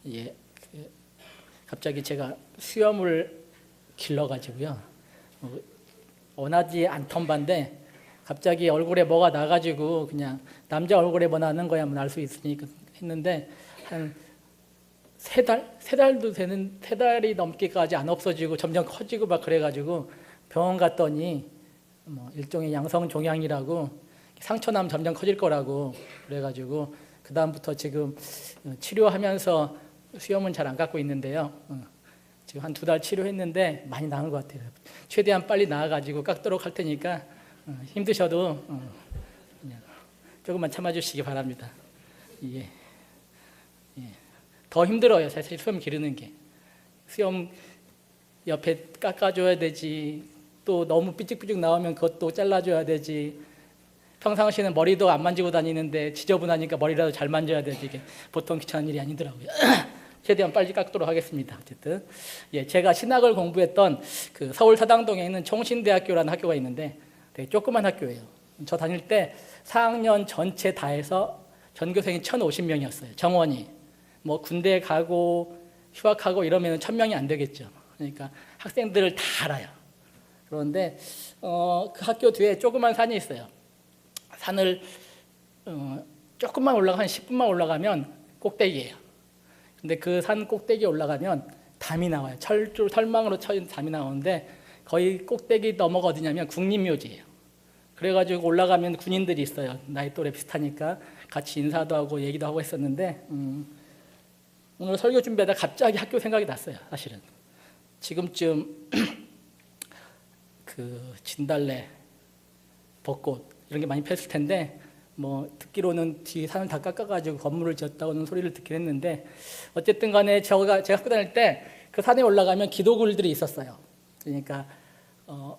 예, 갑자기 제가 수염을 길러가지고요. 원하지 않던 바인데 갑자기 얼굴에 뭐가 나가지고 그냥 남자 얼굴에 뭐 나는 거야 뭐 알 수 있으니까 했는데 한 세 달이 넘기까지 안 없어지고 점점 커지고 막 그래가지고 병원 갔더니 뭐 일종의 양성 종양이라고 상처 나면 점점 커질 거라고 그래가지고 그 다음부터 지금 치료하면서 수염은 잘 안 깎고 있는데요. 지금 한 2달 치료했는데 많이 나은 것 같아요. 최대한 빨리 나아가지고 깎도록 할 테니까 힘드셔도 그냥 조금만 참아주시기 바랍니다. 예. 더 힘들어요. 사실 수염 기르는 게. 수염 옆에 깎아줘야 되지. 또 너무 삐죽삐죽 나오면 그것도 잘라줘야 되지. 평상시에는 머리도 안 만지고 다니는데 지저분하니까 머리라도 잘 만져야 되지. 이게 보통 귀찮은 일이 아니더라고요. 최대한 빨리 깎도록 하겠습니다. 어쨌든 제가 신학을 공부했던 그 서울 사당동에 있는 총신대학교라는 학교가 있는데 되게 조그만 학교예요. 저 다닐 때 4학년 전체 다 해서 전교생이 1,050명이었어요. 정원이 뭐 군대 가고 휴학하고 이러면 1,000명이 안 되겠죠. 그러니까 학생들을 다 알아요. 그런데 그 학교 뒤에 조그만 산이 있어요. 산을 조금만 올라가 한 10분만 올라가면 꼭대기예요. 근데 그 산 꼭대기에 올라가면 담이 나와요. 철망으로 쳐진 담이 나오는데 거의 꼭대기 너머가 어디냐면 국립묘지예요. 그래가지고 올라가면 군인들이 있어요. 나이 또래 비슷하니까 같이 인사도 하고 얘기도 하고 했었는데 오늘 설교 준비하다 갑자기 학교 생각이 났어요. 사실은 지금쯤 그 진달래, 벚꽃 이런 게 많이 폈을 텐데 뭐 듣기로는 뒤 산을 다 깎아가지고 건물을 지었다고는 소리를 듣긴 했는데 어쨌든 간에 제가 학교 다닐 때 그 산에 올라가면 기도굴들이 있었어요. 그러니까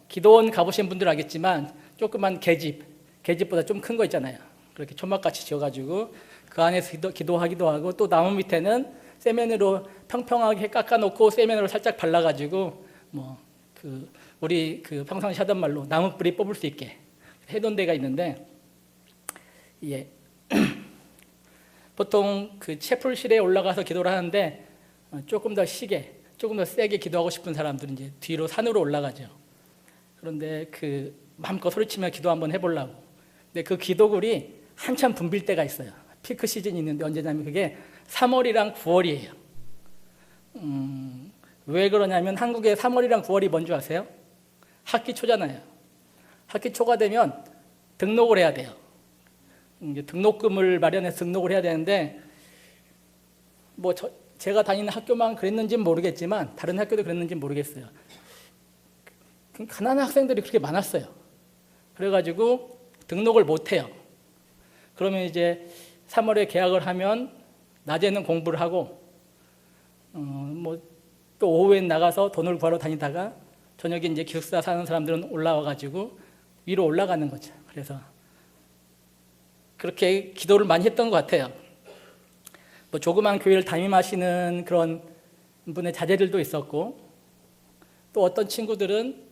기도원 가보신 분들은 알겠지만 조그만 계집보다 좀 큰 거 있잖아요. 그렇게 초막같이 지어가지고 그 안에서 기도하기도 하고 또 나무 밑에는 세면으로 평평하게 깎아놓고 세면으로 살짝 발라가지고 뭐 우리 평상시 하던 말로 나무 뿌리 뽑을 수 있게 해놓은 데가 있는데 보통 그 채플실에 올라가서 기도를 하는데 조금 더 세게 기도하고 싶은 사람들은 이제 뒤로 산으로 올라가죠. 그런데 마음껏 소리치며 기도 한번 해보려고. 근데 그 기도굴이 한참 붐빌 때가 있어요. 피크 시즌이 있는데 언제냐면 그게 3월이랑 9월이에요. 왜 그러냐면 한국의 3월이랑 9월이 뭔지 아세요? 학기 초잖아요. 학기 초가 되면 등록을 해야 돼요. 등록금을 마련해서 등록을 해야 되는데 제가 다니는 학교만 그랬는지는 모르겠지만 다른 학교도 그랬는지는 모르겠어요. 가난한 학생들이 그렇게 많았어요. 그래가지고 등록을 못해요. 그러면 이제 3월에 계약을 하면 낮에는 공부를 하고 또 오후엔 나가서 돈을 구하러 다니다가 저녁에 이제 기숙사 사는 사람들은 올라와가지고 위로 올라가는 거죠. 그래서 그렇게 기도를 많이 했던 것 같아요. 조그만 교회를 담임하시는 그런 분의 자제들도 있었고 또 어떤 친구들은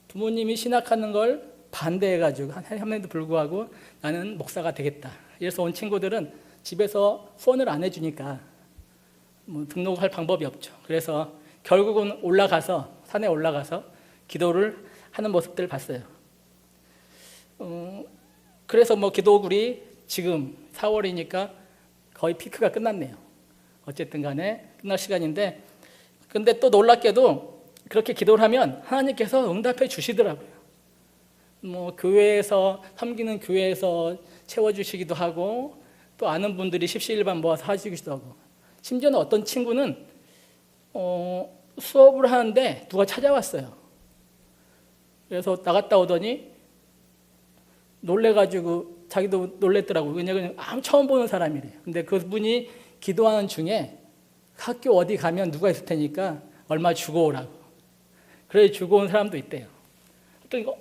부모님이 신학하는 걸 반대해가지고 함에도 불구하고 나는 목사가 되겠다. 이래서 온 친구들은 집에서 후원을 안 해주니까 등록할 방법이 없죠. 그래서 결국은 산에 올라가서 기도를 하는 모습들을 봤어요. 그래서 기도굴이 지금 4월이니까 거의 피크가 끝났네요. 어쨌든 간에 끝날 시간인데 근데 또 놀랍게도 그렇게 기도를 하면 하나님께서 응답해 주시더라고요. 교회에서 섬기는 교회에서 채워주시기도 하고 또 아는 분들이 십시일반 모아서 하시기도 하고 심지어는 어떤 친구는 수업을 하는데 누가 찾아왔어요. 그래서 나갔다 오더니 놀래가지고 자기도 놀랬더라고요. 왜냐하면 처음 보는 사람이래요. 근데 그분이 기도하는 중에 학교 어디 가면 누가 있을 테니까 얼마 주고 오라고. 그래 주고 온 사람도 있대요. 또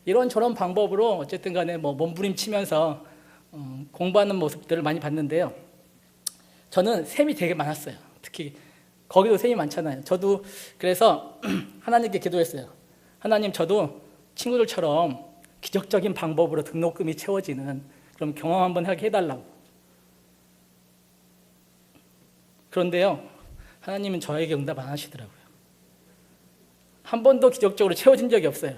이런저런 방법으로 어쨌든 간에 몸부림치면서 공부하는 모습들을 많이 봤는데요. 저는 셈이 되게 많았어요. 특히 거기도 셈이 많잖아요. 저도 그래서 하나님께 기도했어요. 하나님, 저도 친구들처럼 기적적인 방법으로 등록금이 채워지는 그런 경험 한번 하게 해달라고. 그런데요, 하나님은 저에게 응답 안 하시더라고요. 한 번도 기적적으로 채워진 적이 없어요.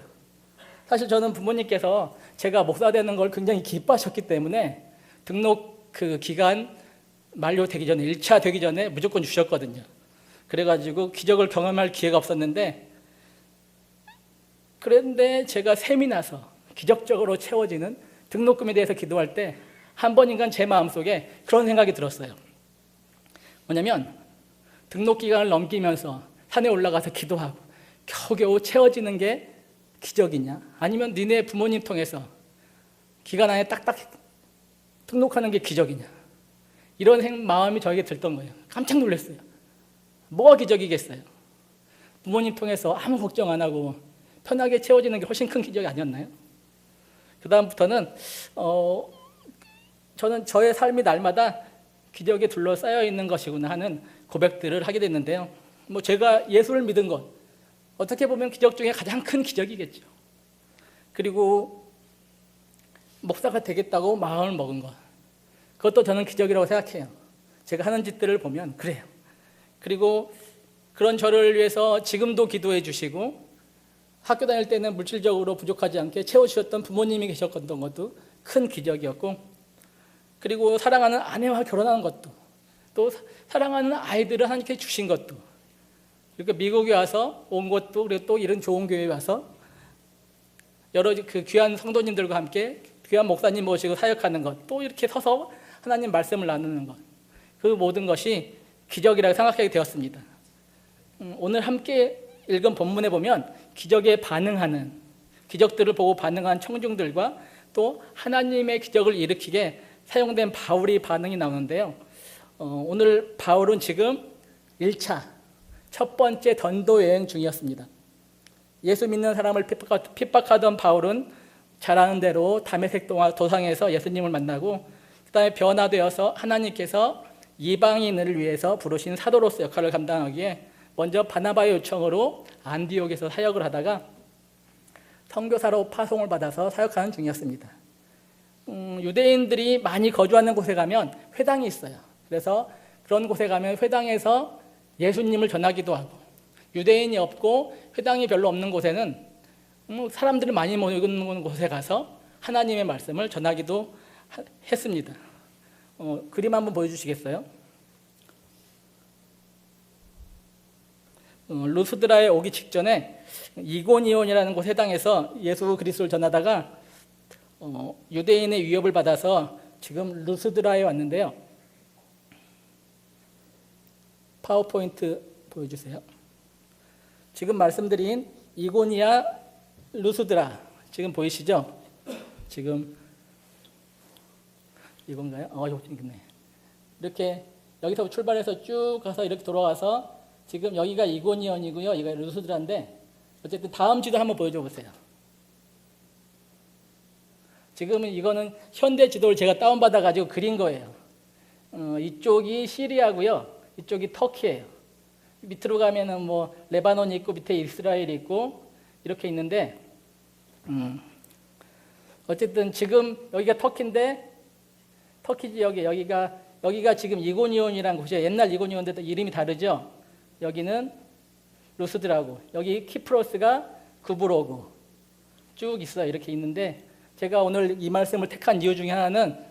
사실 저는 부모님께서 제가 목사 되는 걸 굉장히 기뻐하셨기 때문에 등록 그 기간 만료되기 전에 1차 되기 전에 무조건 주셨거든요. 그래가지고 기적을 경험할 기회가 없었는데, 그런데 제가 셈이 나서 기적적으로 채워지는 등록금에 대해서 기도할 때 한 번인간 제 마음속에 그런 생각이 들었어요. 뭐냐면 등록 기간을 넘기면서 산에 올라가서 기도하고 겨우겨우 채워지는 게 기적이냐, 아니면 니네 부모님 통해서 기간 안에 딱딱 등록하는 게 기적이냐, 이런 마음이 저에게 들던 거예요. 깜짝 놀랐어요. 뭐가 기적이겠어요? 부모님 통해서 아무 걱정 안 하고 편하게 채워지는 게 훨씬 큰 기적이 아니었나요? 그 다음부터는 저는 저의 삶이 날마다 기적에 둘러싸여 있는 것이구나 하는 고백들을 하게 됐는데요. 제가 예수를 믿은 것, 어떻게 보면 기적 중에 가장 큰 기적이겠죠. 그리고 목사가 되겠다고 마음을 먹은 것, 그것도 저는 기적이라고 생각해요. 제가 하는 짓들을 보면 그래요. 그리고 그런 저를 위해서 지금도 기도해 주시고 학교 다닐 때는 물질적으로 부족하지 않게 채워주셨던 부모님이 계셨던 것도 큰 기적이었고, 그리고 사랑하는 아내와 결혼하는 것도, 또 사랑하는 아이들을 하나님께 주신 것도, 그리고 미국에 와서 온 것도, 그리고 또 이런 좋은 교회에 와서 여러 그 귀한 성도님들과 함께 귀한 목사님 모시고 사역하는 것, 또 이렇게 서서 하나님 말씀을 나누는 것, 그 모든 것이 기적이라고 생각하게 되었습니다. 오늘 함께 읽은 본문에 보면 기적에 반응하는, 기적들을 보고 반응한 청중들과 또 하나님의 기적을 일으키게 사용된 바울의 반응이 나오는데요. 오늘 바울은 지금 1차 첫 번째 전도 여행 중이었습니다. 예수 믿는 사람을 핍박하던 바울은 잘 아는 대로 다메섹 도상에서 예수님을 만나고, 그 다음에 변화되어서 하나님께서 이방인을 위해서 부르신 사도로서 역할을 감당하기에 먼저 바나바의 요청으로 안디옥에서 사역을 하다가 선교사로 파송을 받아서 사역하는 중이었습니다. 유대인들이 많이 거주하는 곳에 가면 회당이 있어요. 그래서 그런 곳에 가면 회당에서 예수님을 전하기도 하고, 유대인이 없고 회당이 별로 없는 곳에는 사람들이 많이 모이는 곳에 가서 하나님의 말씀을 전하기도 했습니다. 그림 한번 보여주시겠어요? 루스드라에 오기 직전에 이고니온이라는 곳 회당에서 예수 그리스도를 전하다가 유대인의 위협을 받아서 지금 루스드라에 왔는데요. 파워포인트 보여주세요. 지금 말씀드린 이고니아, 루스드라 지금 보이시죠? 지금 이건가요? 여기 있네. 이렇게 여기서 출발해서 쭉 가서 이렇게 돌아와서 지금 여기가 이고니온이고요, 여기가 루스드라인데, 어쨌든 다음 지도 한번 보여줘 보세요. 지금은 이거는 현대 지도를 제가 다운받아 가지고 그린 거예요. 이쪽이 시리아고요, 이쪽이 터키예요. 밑으로 가면은 레바논이 있고 밑에 이스라엘이 있고 이렇게 있는데, 어쨌든 지금 여기가 터키인데, 터키 지역에 여기가 지금 이고니온이라는 곳이에요. 옛날 이고니온인데도 이름이 다르죠. 여기는 루스드라고, 여기 키프로스가 구브로고 쭉 있어요. 이렇게 있는데, 제가 오늘 이 말씀을 택한 이유 중에 하나는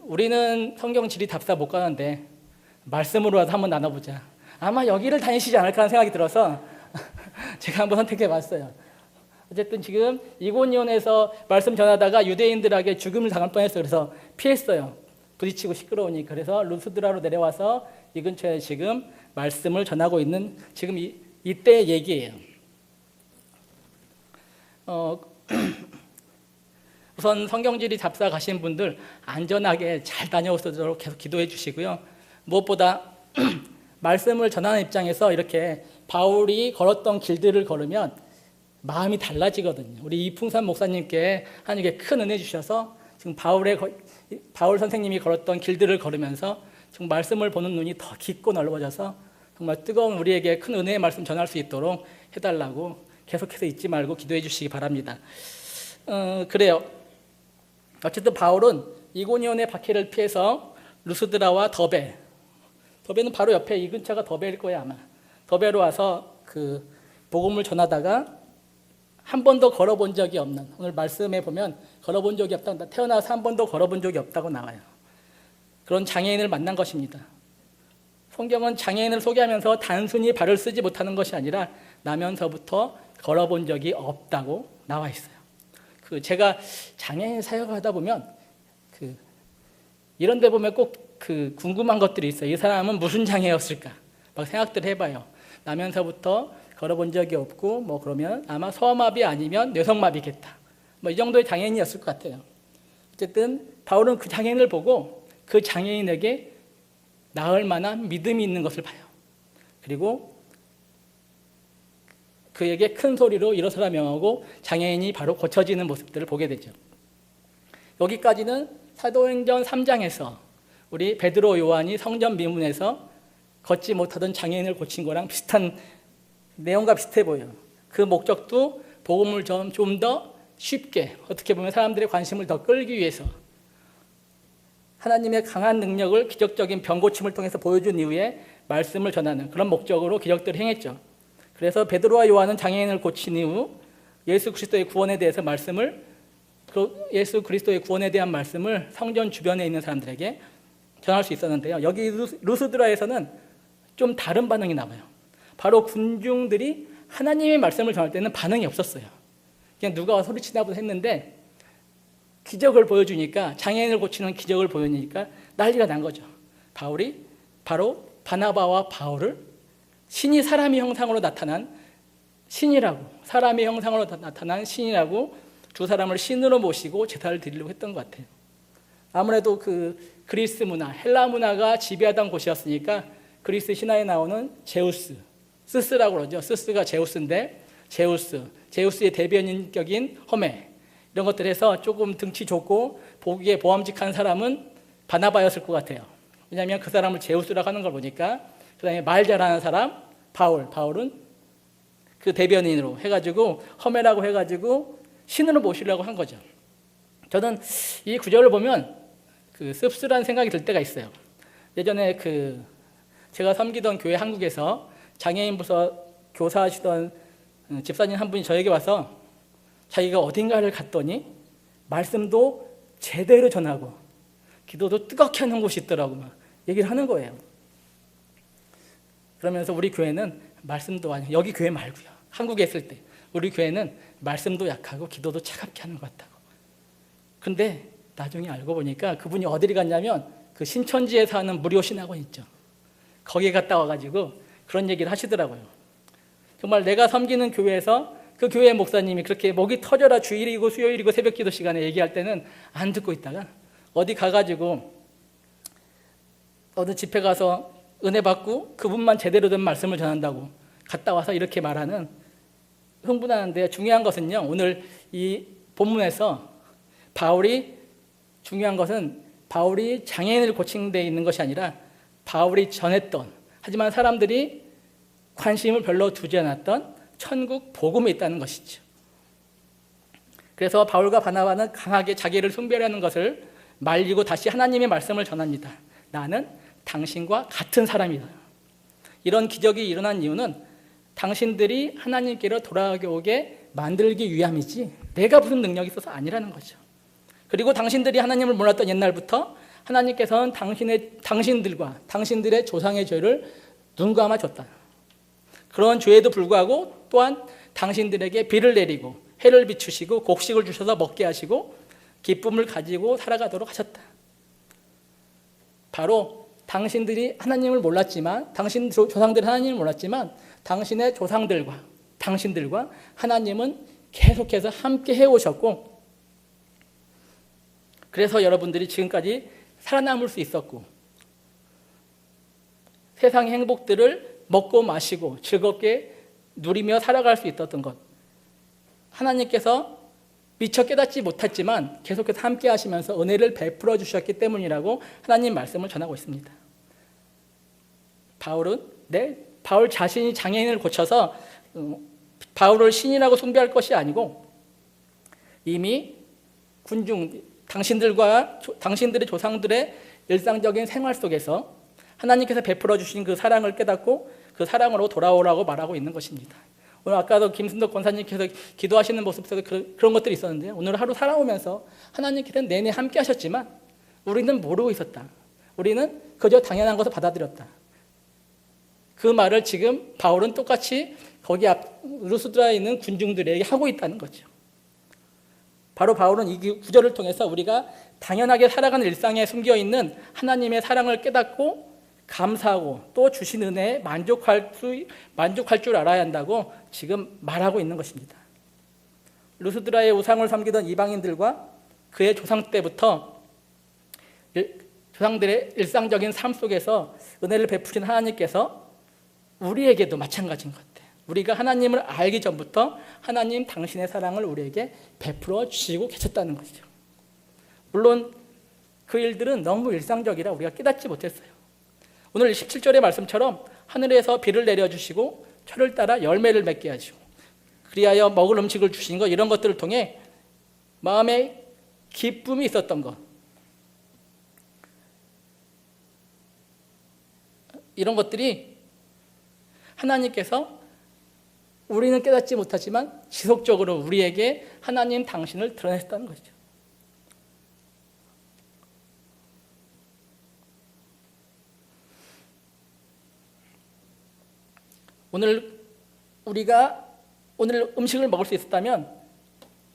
우리는 성경 지리 답사 못 가는데 말씀으로라도 한번 나눠보자. 아마 여기를 다니시지 않을까 하는 생각이 들어서 제가 한번 선택해 봤어요. 어쨌든 지금 이고니온에서 말씀 전하다가 유대인들에게 죽음을 당할 뻔했어요. 그래서 피했어요. 부딪히고 시끄러우니까. 그래서 루스드라로 내려와서 이 근처에 지금 말씀을 전하고 있는 지금 이때의 얘기예요. 우선 성경지리 잡사 가신 분들 안전하게 잘 다녀오도록 계속 기도해 주시고요. 무엇보다 말씀을 전하는 입장에서 이렇게 바울이 걸었던 길들을 걸으면 마음이 달라지거든요. 우리 이풍산 목사님께 하나님께 큰 은혜 주셔서 지금 바울 선생님이 걸었던 길들을 걸으면서 지금 말씀을 보는 눈이 더 깊고 넓어져서 정말 뜨거운 우리에게 큰 은혜의 말씀 전할 수 있도록 해달라고 계속해서 잊지 말고 기도해 주시기 바랍니다. 그래요. 어쨌든 바울은 이고니온의 박해를 피해서 루스드라와 더베, 더베는 바로 옆에 이 근처가 더베일 거예요 아마. 더베로 와서 그 복음을 전하다가 한 번도 걸어본 적이 없는, 오늘 말씀에 보면 걸어본 적이 없다고, 태어나서 한 번도 걸어본 적이 없다고 나와요. 그런 장애인을 만난 것입니다. 성경은 장애인을 소개하면서 단순히 발을 쓰지 못하는 것이 아니라 나면서부터 걸어본 적이 없다고 나와 있어요. 제가 장애인 사역을 하다 보면 이런 데 보면 꼭 궁금한 것들이 있어요. 이 사람은 무슨 장애였을까? 막 생각들 해봐요. 나면서부터 걸어본 적이 없고 뭐 그러면 아마 소아마비 아니면 뇌성마비겠다. 뭐 이 정도의 장애인이었을 것 같아요. 어쨌든 바울은 그 장애인을 보고 그 장애인에게 나을 만한 믿음이 있는 것을 봐요. 그리고 그에게 큰 소리로 일어서라 명하고 장애인이 바로 고쳐지는 모습들을 보게 되죠. 여기까지는 사도행전 3장에서 우리 베드로 요한이 성전 미문에서 걷지 못하던 장애인을 고친 거랑 비슷한 내용과 비슷해 보여요. 그 목적도 복음을 좀 더 쉽게, 어떻게 보면 사람들의 관심을 더 끌기 위해서 하나님의 강한 능력을 기적적인 병 고침을 통해서 보여준 이후에 말씀을 전하는 그런 목적으로 기적들을 행했죠. 그래서 베드로와 요한은 장애인을 고친 이후 예수 그리스도의 구원에 대해서 예수 그리스도의 구원에 대한 말씀을 성전 주변에 있는 사람들에게 전할 수 있었는데요. 여기 루스드라에서는 좀 다른 반응이 나와요. 바로 군중들이 하나님의 말씀을 전할 때는 반응이 없었어요. 그냥 누가 소리치나 보다 했는데 기적을 보여주니까, 장애인을 고치는 기적을 보여주니까 난리가 난 거죠. 바울이 바로 바나바와 바울을 신이 사람의 형상으로 나타난 신이라고, 사람의 형상으로 나타난 신이라고 두 사람을 신으로 모시고 제사를 드리려고 했던 것 같아요. 아무래도 그리스 문화, 헬라 문화가 지배하던 곳이었으니까 그리스 신화에 나오는 제우스, 스스라고 그러죠. 스스가 제우스인데 제우스의 대변인격인 허메, 이런 것들에서 조금 등치 좋고 보기에 보암직한 사람은 바나바였을 것 같아요. 왜냐하면 그 사람을 제우스라고 하는 걸 보니까. 그 다음에 말 잘하는 사람 바울은 그 대변인으로 해가지고 허메라고 해가지고 신으로 모시려고 한 거죠. 저는 이 구절을 보면 씁쓸한 생각이 들 때가 있어요. 예전에 제가 섬기던 교회 한국에서 장애인 부서 교사하시던 집사님 한 분이 저에게 와서 자기가 어딘가를 갔더니 말씀도 제대로 전하고 기도도 뜨겁게 하는 곳이 있더라고 막 얘기를 하는 거예요. 그러면서 우리 교회는 말씀도 아니고, 여기 교회 말고요, 한국에 있을 때 우리 교회는 말씀도 약하고 기도도 차갑게 하는 것 같다고. 근데 나중에 알고 보니까 그분이 어디를 갔냐면 신천지에 사는 무료 신학원 있죠. 거기에 갔다 와가지고 그런 얘기를 하시더라고요. 정말 내가 섬기는 교회에서 그 교회 목사님이 그렇게 목이 터져라 주일이고 수요일이고 새벽기도 시간에 얘기할 때는 안 듣고 있다가 어디 가가지고 어느 집회 가서 은혜 받고 그분만 제대로 된 말씀을 전한다고 갔다 와서 이렇게 말하는, 흥분하는데 중요한 것은요, 오늘 이 본문에서 중요한 것은 바울이 장애인을 고친 데 있는 것이 아니라 바울이 전했던, 하지만 사람들이 관심을 별로 두지 않았던 천국 복음에 있다는 것이죠. 그래서 바울과 바나바는 강하게 자기를 숭배하는 것을 말리고 다시 하나님의 말씀을 전합니다. 나는 당신과 같은 사람이다. 이런 기적이 일어난 이유는 당신들이 하나님께로 돌아오게 만들기 위함이지 내가 무슨 능력이 있어서 아니라는 거죠. 그리고 당신들이 하나님을 몰랐던 옛날부터 하나님께서는 당신들과 당신들의 조상의 죄를 눈 감아줬다. 그런 죄에도 불구하고 또한 당신들에게 비를 내리고 해를 비추시고 곡식을 주셔서 먹게 하시고 기쁨을 가지고 살아가도록 하셨다. 바로 당신들이 하나님을 몰랐지만, 당신 조상들이 하나님을 몰랐지만 당신의 조상들과 당신들과 하나님은 계속해서 함께 해오셨고, 그래서 여러분들이 지금까지 살아남을 수 있었고 세상의 행복들을 먹고 마시고 즐겁게 누리며 살아갈 수 있었던 것, 하나님께서 미처 깨닫지 못했지만 계속해서 함께 하시면서 은혜를 베풀어 주셨기 때문이라고 하나님 말씀을 전하고 있습니다. 바울 자신이 장애인을 고쳐서 바울을 신이라고 숭배할 것이 아니고 이미 당신들의 조상들의 일상적인 생활 속에서 하나님께서 베풀어 주신 그 사랑을 깨닫고 그 사랑으로 돌아오라고 말하고 있는 것입니다. 오늘 아까도 김순덕 권사님께서 기도하시는 모습에서 그런 것들이 있었는데요. 오늘 하루 살아오면서 하나님께서는 내내 함께 하셨지만 우리는 모르고 있었다. 우리는 그저 당연한 것을 받아들였다. 그 말을 지금 바울은 똑같이 거기 앞 루스드라에 있는 군중들에게 하고 있다는 거죠. 바로 바울은 이 구절을 통해서 우리가 당연하게 살아가는 일상에 숨겨있는 하나님의 사랑을 깨닫고 감사하고 또 주신 은혜에 만족할 줄 알아야 한다고 지금 말하고 있는 것입니다. 루스드라의 우상을 섬기던 이방인들과 그의 조상 때부터 조상들의 일상적인 삶 속에서 은혜를 베푸신 하나님께서 우리에게도 마찬가지인 것 같아요. 우리가 하나님을 알기 전부터 하나님 당신의 사랑을 우리에게 베풀어 주시고 계셨다는 것이죠. 물론 그 일들은 너무 일상적이라 우리가 깨닫지 못했어요. 오늘 17절의 말씀처럼 하늘에서 비를 내려주시고 철을 따라 열매를 맺게 하시고 그리하여 먹을 음식을 주신 것, 이런 것들을 통해 마음에 기쁨이 있었던 것, 이런 것들이 하나님께서 우리는 깨닫지 못하지만 지속적으로 우리에게 하나님 당신을 드러냈다는 것이죠. 우리가 오늘 음식을 먹을 수 있었다면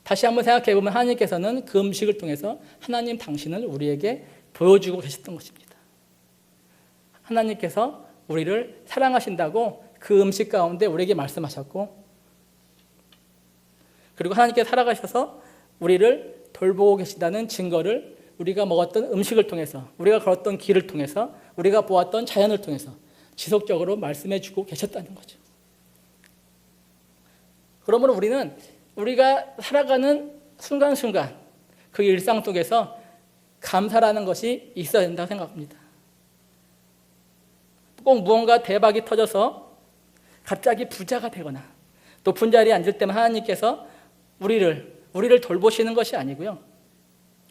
다시 한번 생각해 보면 하나님께서는 그 음식을 통해서 하나님 당신을 우리에게 보여주고 계셨던 것입니다. 하나님께서 우리를 사랑하신다고 그 음식 가운데 우리에게 말씀하셨고, 그리고 하나님께 살아가셔서 우리를 돌보고 계신다는 증거를 우리가 먹었던 음식을 통해서, 우리가 걸었던 길을 통해서, 우리가 보았던 자연을 통해서 지속적으로 말씀해 주고 계셨다는 거죠. 그러므로 우리는 우리가 살아가는 순간순간 그 일상 속에서 감사라는 것이 있어야 된다고 생각합니다. 꼭 무언가 대박이 터져서 갑자기 부자가 되거나 높은 자리에 앉을 때만 하나님께서 우리를 돌보시는 것이 아니고요.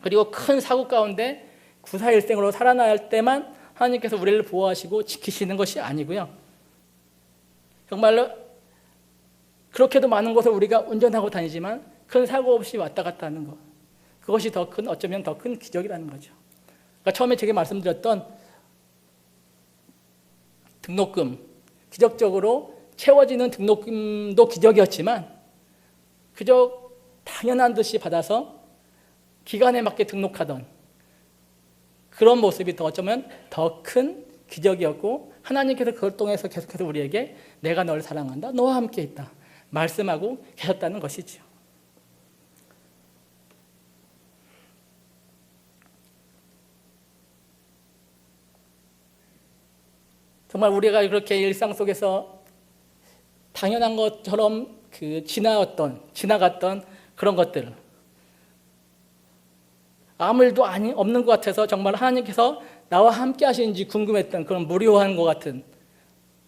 그리고 큰 사고 가운데 구사일생으로 살아날 때만 하나님께서 우리를 보호하시고 지키시는 것이 아니고요. 정말로 그렇게도 많은 곳을 우리가 운전하고 다니지만 큰 사고 없이 왔다 갔다 하는 것, 그것이 어쩌면 더 큰 기적이라는 거죠. 그러니까 처음에 제가 말씀드렸던 등록금, 기적적으로 채워지는 등록금도 기적이었지만 그저 당연한 듯이 받아서 기간에 맞게 등록하던 그런 모습이 어쩌면 더 큰 기적이었고, 하나님께서 그걸 통해서 계속해서 우리에게 내가 널 사랑한다, 너와 함께 있다 말씀하고 계셨다는 것이죠. 정말 우리가 그렇게 일상 속에서 당연한 것처럼 지나갔던 그런 것들, 아무 일도 없는 것 같아서 정말 하나님께서 나와 함께 하시는지 궁금했던 그런 무료한 것 같은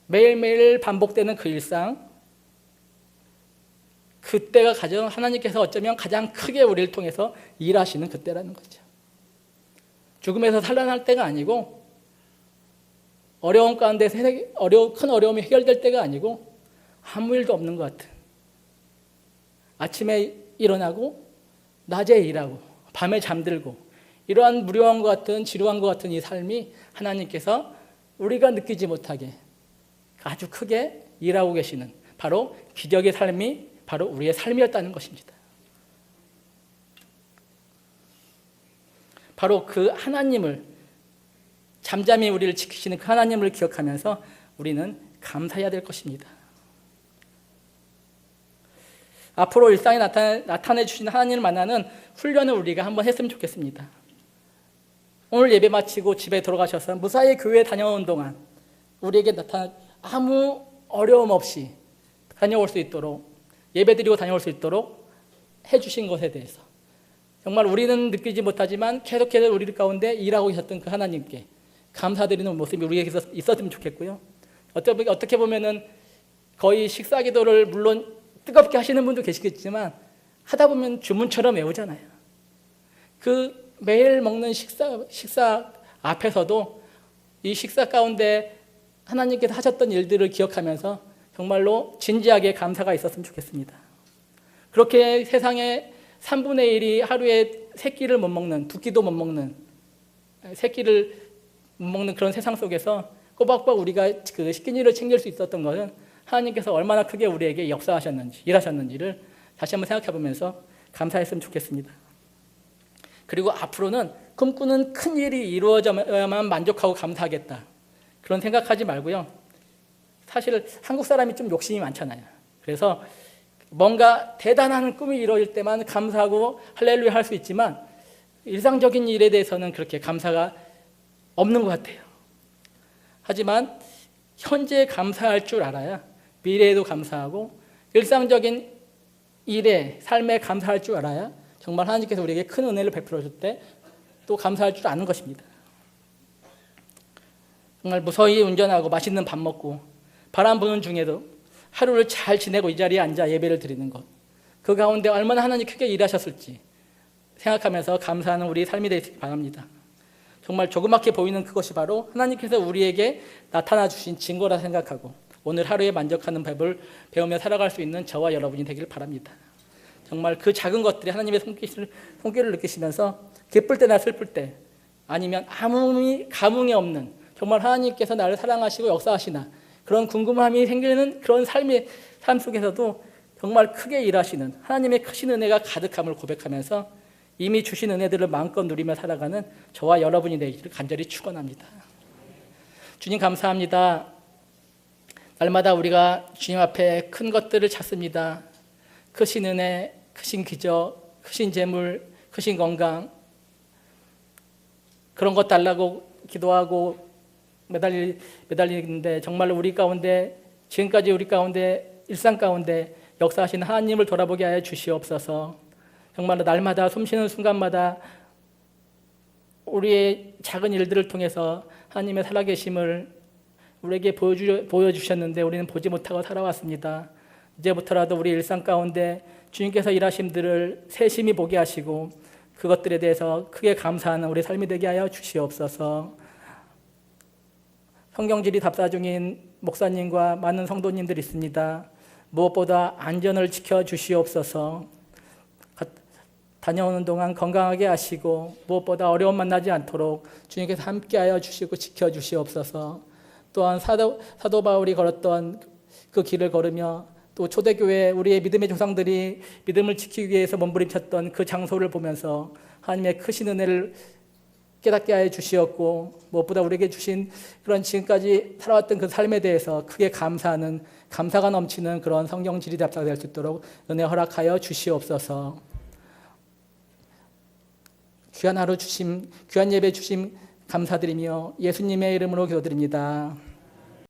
매일매일 반복되는 그 일상, 그때가 가장 하나님께서 어쩌면 가장 크게 우리를 통해서 일하시는 그때라는 거죠. 죽음에서 살아날 때가 아니고, 어려움 가운데 큰 어려움이 해결될 때가 아니고, 아무 일도 없는 것 같은, 아침에 일어나고 낮에 일하고 밤에 잠들고 이러한 무료한 것 같은, 지루한 것 같은 이 삶이 하나님께서 우리가 느끼지 못하게 아주 크게 일하고 계시는 바로 기적의 삶이 바로 우리의 삶이었다는 것입니다. 바로 그 하나님을, 잠잠히 우리를 지키시는 그 하나님을 기억하면서 우리는 감사해야 될 것입니다. 앞으로 일상에 나타내 주신 하나님을 만나는 훈련을 우리가 한번 했으면 좋겠습니다. 오늘 예배 마치고 집에 돌아가셔서 무사히 교회 다녀온 동안 우리에게 아무 어려움 없이 다녀올 수 있도록, 예배드리고 다녀올 수 있도록 해주신 것에 대해서 정말 우리는 느끼지 못하지만 계속해서 우리 가운데 일하고 계셨던 그 하나님께 감사드리는 모습이 우리에게 있었으면 좋겠고요. 어떻게 보면은 거의 식사 기도를 물론 뜨겁게 하시는 분도 계시겠지만 하다 보면 주문처럼 외우잖아요. 그 매일 먹는 식사 앞에서도 이 식사 가운데 하나님께서 하셨던 일들을 기억하면서 정말로 진지하게 감사가 있었으면 좋겠습니다. 그렇게 세상에 3분의 1이 하루에 세 끼를 못 먹는, 두 끼도 못 먹는, 세 끼를 못 먹는 그런 세상 속에서 꼬박꼬박 우리가 그 식기니를 챙길 수 있었던 것은 하나님께서 얼마나 크게 우리에게 역사하셨는지, 일하셨는지를 다시 한번 생각해 보면서 감사했으면 좋겠습니다. 그리고 앞으로는 꿈꾸는 큰 일이 이루어져야만 만족하고 감사하겠다. 그런 생각하지 말고요. 사실 한국 사람이 좀 욕심이 많잖아요. 그래서 뭔가 대단한 꿈이 이루어질 때만 감사하고 할렐루야 할 수 있지만 일상적인 일에 대해서는 그렇게 감사가 없는 것 같아요. 하지만 현재 감사할 줄 알아야 미래에도 감사하고 일상적인 일에 삶에 감사할 줄 알아야 정말 하나님께서 우리에게 큰 은혜를 베풀어 줄 때 또 감사할 줄 아는 것입니다. 정말 무서이 운전하고 맛있는 밥 먹고 바람 부는 중에도 하루를 잘 지내고 이 자리에 앉아 예배를 드리는 것, 그 가운데 얼마나 하나님 크게 일하셨을지 생각하면서 감사하는 우리 삶이 되시기 바랍니다. 정말 조그맣게 보이는 그것이 바로 하나님께서 우리에게 나타나 주신 증거라 생각하고 오늘 하루에 만족하는 법을 배우며 살아갈 수 있는 저와 여러분이 되길 바랍니다. 정말 그 작은 것들이 하나님의 손길을 느끼시면서 기쁠 때나 슬플 때 아니면 아무 감흥이 없는 정말 하나님께서 나를 사랑하시고 역사하시나 그런 궁금함이 생기는 그런 삶 속에서도 정말 크게 일하시는 하나님의 크신 은혜가 가득함을 고백하면서 이미 주신 은혜들을 마음껏 누리며 살아가는 저와 여러분이 되기를 간절히 축원합니다. 주님 감사합니다. 날마다 우리가 주님 앞에 큰 것들을 찾습니다. 크신 은혜, 크신 기적, 크신 재물, 크신 건강, 그런 것 달라고 기도하고 매달리는데 정말로 우리 가운데 지금까지 우리 가운데 일상 가운데 역사하신 하나님을 돌아보게 하여 주시옵소서. 정말로 날마다 숨쉬는 순간마다 우리의 작은 일들을 통해서 하나님의 살아계심을 우리에게 보여주셨는데 우리는 보지 못하고 살아왔습니다. 이제부터라도 우리 일상 가운데 주님께서 일하심들을 세심히 보게 하시고 그것들에 대해서 크게 감사하는 우리 삶이 되게 하여 주시옵소서. 성경지리 답사 중인 목사님과 많은 성도님들이 있습니다. 무엇보다 안전을 지켜주시옵소서. 다녀오는 동안 건강하게 하시고 무엇보다 어려움 만나지 않도록 주님께서 함께하여 주시고 지켜주시옵소서. 또한 사도 바울이 걸었던 그 길을 걸으며 또 초대교회 우리의 믿음의 조상들이 믿음을 지키기 위해서 몸부림쳤던 그 장소를 보면서 하나님의 크신 은혜를 깨닫게 하여 주시었고 무엇보다 우리에게 주신 그런 지금까지 살아왔던 그 삶에 대해서 크게 감사하는 감사가 넘치는 그런 성경 지리 답사가 될 수 있도록 은혜 허락하여 주시옵소서. 귀한 하루 주심, 귀한 예배 주심 감사드리며 예수님의 이름으로 기도드립니다.